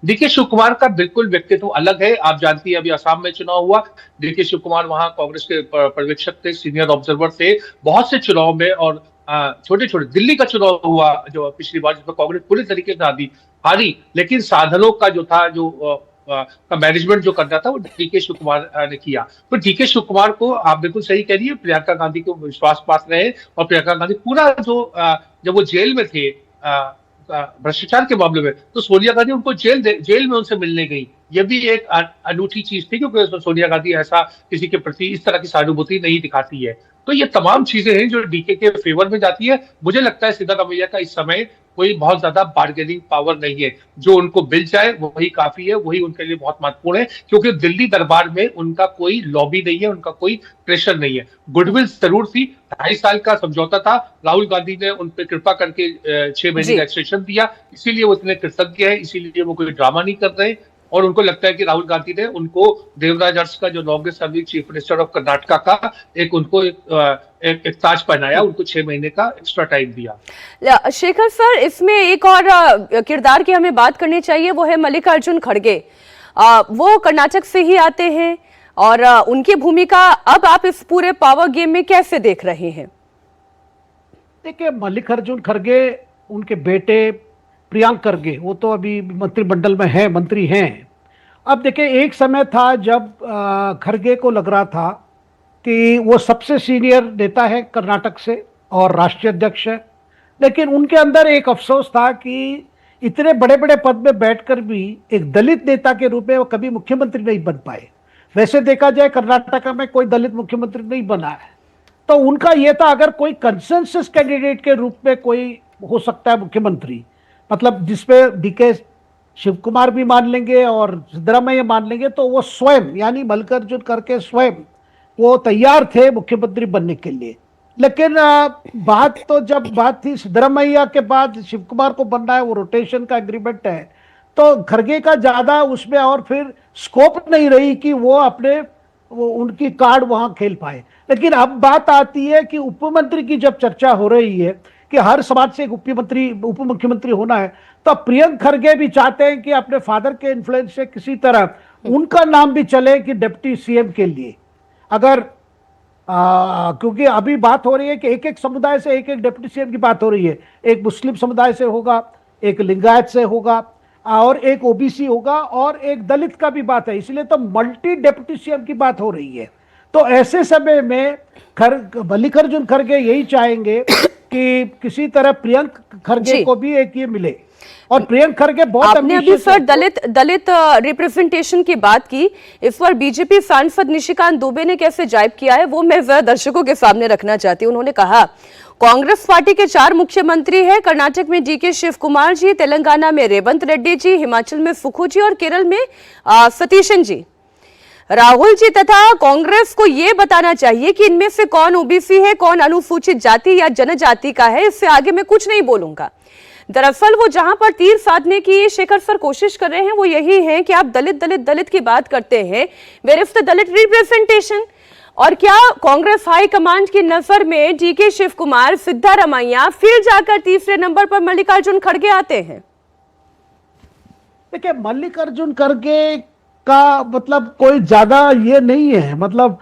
DK Shiv Kumar का बिल्कुल व्यक्तित्व अलग है। आप जानती हैं, अभी असम में चुनाव हुआ, डीके शिव कुमार वहां कांग्रेस के पर्यवेक्षक थे, सीनियर ऑब्जर्वर थे बहुत से चुनाव में। और छोटे छोटे दिल्ली का चुनाव हुआ जो पिछली बार, जिसमें कांग्रेस पूरी तरीके से हारी, लेकिन साधनों का जो था, जो का मैनेजमेंट जो करना था, वो डीके शिव कुमार ने किया। तो डीके शिव कुमार को आप बिल्कुल सही कह रही है, प्रियंका गांधी को विश्वास पास रहे। और प्रियंका गांधी पूरा जो जब वो जेल में थे भ्रष्टाचार के मामले में, तो सोनिया गांधी उनको जेल में उनसे मिलने गई। ये भी एक अनूठी चीज थी, क्योंकि सोनिया गांधी ऐसा किसी के प्रति इस तरह की सहानुभूति नहीं दिखाती है। तो ये तमाम चीजें हैं जो डीके के फेवर में जाती है। मुझे लगता है सिद्धारमैया का इस समय कोई बहुत ज्यादा बार्गेनिंग पावर नहीं है। जो उनको मिल जाए वही काफी है, वही उनके लिए बहुत महत्वपूर्ण है, क्योंकि दिल्ली दरबार में उनका कोई लॉबी नहीं है, उनका कोई प्रेशर नहीं है। गुडविल जरूर थी, 2.5 साल का समझौता था, राहुल गांधी ने उन पर कृपा करके 6 महीने का एक्सटेंशन दिया, इसीलिए वो इतने कृतज्ञ है, इसीलिए वो कोई ड्रामा नहीं कर रहे। और उनको लगता है कि राहुल गांधी ने उनको देवराज अरस का, जो longest serving chief minister of Karnataka का, एक ताज पहनाया, उनको 6 महीने का एक्स्ट्रा टाइम दिया। शेखर सर, इसमें एक और किरदार की हमें बात करनी चाहिए, वो है मल्लिकार्जुन खड़गे। वो कर्नाटक से ही आते हैं और उनकी भूमिका अब आप इस पूरे पावर गेम में कैसे देख रहे हैं? देखिए, मल्लिकार्जुन खड़गे, उनके बेटे प्रियांक खड़गे, वो तो अभी मंत्रिमंडल में है, मंत्री हैं। अब देखिए, एक समय था जब खड़गे को लग रहा था कि वो सबसे सीनियर नेता है कर्नाटक से और राष्ट्रीय अध्यक्ष है, लेकिन उनके अंदर एक अफसोस था कि इतने बड़े बड़े पद में बैठकर भी एक दलित नेता के रूप में वो कभी मुख्यमंत्री नहीं बन पाए। वैसे देखा जाए कर्नाटक में कोई दलित मुख्यमंत्री नहीं बना है। तो उनका यह था, अगर कोई कंसेंसस कैंडिडेट के रूप में कोई हो सकता है मुख्यमंत्री, मतलब जिसपे डीके शिव कुमार भी मान लेंगे और सिद्धरामैया मान लेंगे, तो वो स्वयं यानी मल्लिकार्जुन खड़गे स्वयं वो तैयार थे मुख्यमंत्री बनने के लिए। लेकिन जब बात थी सिद्धरामैया के बाद शिव कुमार को बनना है, वो रोटेशन का एग्रीमेंट है, तो खड़गे का ज्यादा उसमें और फिर स्कोप नहीं रही कि वो उनकी कार्ड वहां खेल पाए। लेकिन अब बात आती है कि उप मुख्यमंत्री की जब चर्चा हो रही है कि हर समाज से एक उप मुख्यमंत्री होना है, तो प्रियंक खड़गे भी चाहते हैं कि अपने फादर के इन्फ्लुएंस से किसी तरह उनका नाम भी चले कि डिप्टी सीएम के लिए। अगर क्योंकि अभी बात हो रही है कि एक एक समुदाय से एक एक डिप्टी सीएम की बात हो रही है, एक मुस्लिम समुदाय से होगा, एक लिंगायत से होगा और एक ओबीसी होगा और एक दलित का भी बात है, इसलिए तो मल्टी डिप्टी सीएम की बात हो रही है। तो ऐसे समय में मल्लिकार्जुन खड़गे यही चाहेंगे कि किसी तरह प्रियंक खड़गे को भी एक ये मिले। और प्रियंक खड़गे बहुत, आपने अभी सर दलित रिप्रेजेंटेशन की बात की, इस पर बीजेपी सांसद निशिकांत दुबे ने कैसे जायब किया है वो मैं जरा दर्शकों के सामने रखना चाहती हूँ। उन्होंने कहा, कांग्रेस पार्टी के 4 मुख्यमंत्री हैं, कर्नाटक में डीके शिव कुमार जी, तेलंगाना में रेवंत रेड्डी जी, हिमाचल में सुखू जी और केरल में सतीशन जी। राहुल जी तथा कांग्रेस को यह बताना चाहिए कि इनमें से कौन ओबीसी है, कौन अनुसूचित जाति या जनजाति का है। इससे आगे मैं कुछ नहीं बोलूंगा। दरअसल वो जहां पर तीर साधने की शेखर सर कोशिश कर रहे हैं वो यही है कि आप दलित की बात करते हैं, where is the Dalit representation? और क्या कांग्रेस हाई कमांड की नजर में डीके शिव कुमार, सिद्धरामैया, फिर जाकर तीसरे नंबर पर मल्लिकार्जुन खड़गे आते हैं? देखिए, मल्लिकार्जुन खड़गे का मतलब कोई ज्यादा ये नहीं है, मतलब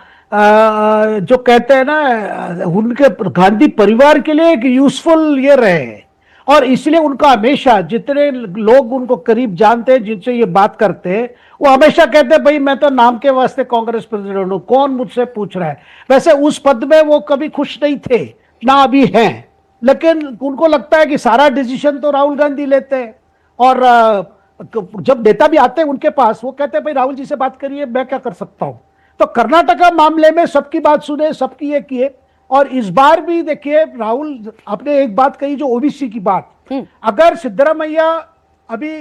जो कहते हैं ना, उनके गांधी परिवार के लिए एक यूजफुल ये रहे हैं और इसलिए उनका हमेशा, जितने लोग उनको करीब जानते हैं, जिनसे ये बात करते हैं, वो हमेशा कहते हैं भाई मैं तो नाम के वास्ते कांग्रेस प्रेसिडेंट हूं, कौन मुझसे पूछ रहा है। वैसे उस पद में वो कभी खुश नहीं थे, ना अभी हैं, लेकिन उनको लगता है कि सारा डिसीजन तो राहुल गांधी लेते हैं। और जब नेता भी आते हैं उनके पास, वो कहते हैं भाई राहुल जी से बात करिए, मैं क्या कर सकता हूं। तो कर्नाटका मामले में सबकी बात सुने, सबकी ये किए। और इस बार भी देखिए, राहुल आपने एक बात कही जो ओबीसी की बात, अगर सिद्धरामैया अभी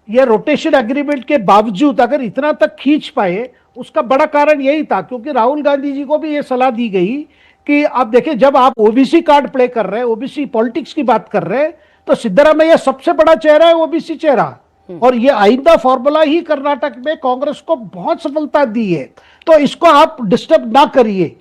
ये रोटेशन एग्रीमेंट के बावजूद अगर इतना तक खींच पाए, उसका बड़ा कारण यही था क्योंकि राहुल गांधी जी को भी ये सलाह दी गई कि आप देखिए, जब आप ओबीसी कार्ड प्ले कर रहे हैं, ओबीसी पॉलिटिक्स की बात कर रहे हैं, तो सिद्धरामैया सबसे बड़ा चेहरा है, ओबीसी चेहरा। और ये आइंदा फॉर्मूला ही कर्नाटक में कांग्रेस को बहुत सफलता दी है, तो इसको आप डिस्टर्ब ना करिए।